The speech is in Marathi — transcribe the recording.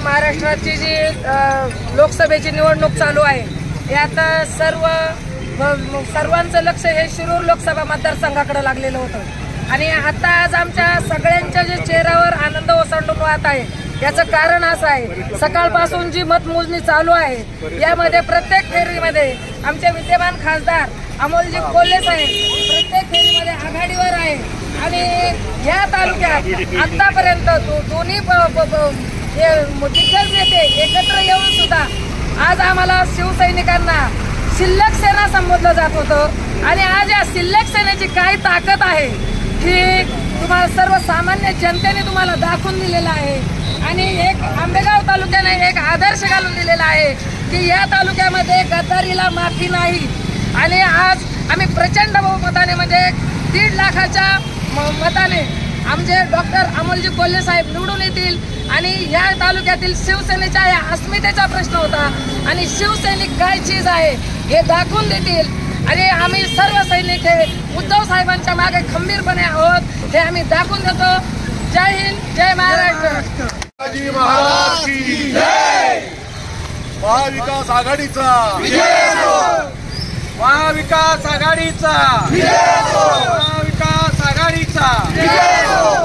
महाराष्ट्राची जी लोकसभेची निवडणूक चालू आहे यात सर्वांचं लक्ष हे शिरूर लोकसभा मतदारसंघाकडे लागलेलं होतं आणि आता आज आमच्या सगळ्यांच्या जे चेहऱ्यावर आनंद ओसंडून वाहत आहे याचं कारण असं आहे, सकाळपासून जी मतमोजणी चालू आहे यामध्ये प्रत्येक फेरीमध्ये आमचे विद्यमान खासदार अमोलजी कोल्हे साहेब प्रत्येक फेरीमध्ये आघाडीवर आहे आणि या तालुक्यात आतापर्यंत दोन्ही दिग्गज नेते एकत्र येऊन सुद्धा आज आम्हाला शिवसैनिकांना शिल्लक सेना संबोधलं जात होतं आणि आज या शिल्लक सेनेची काय ताकद आहे की तुम्हाला सर्वसामान्य जनतेने तुम्हाला दाखवून दिलेला आहे आणि एक आंबेगाव तालुक्याने एक आदर्श घालून दिलेला आहे की या तालुक्यामध्ये गद्दारीला माफी नाही आणि आज आम्ही प्रचंड बहुमताने म्हणजे 1.5 लाखाच्या मताने आमचे डॉक्टर अमोलजी कोल्हे साहेब निवडून येतील आणि या तालुक्यातील शिवसेनेच्या या अस्मितेचा प्रश्न होता आणि शिवसैनिक काय चीज आहे हे दाखवून देतील आणि आम्ही सर्व सैनिक हे उद्धव साहेबांच्या मागे खंबीरपणे आहोत हे आम्ही दाखवून देतो। जय हिंद, जय महाराष्ट्र। महाराज की जय। महाविकास आघाडीचा विजय असो। महाविकास आघाडीचा विजय असो। महाविकास आघाडीचा विजय असो।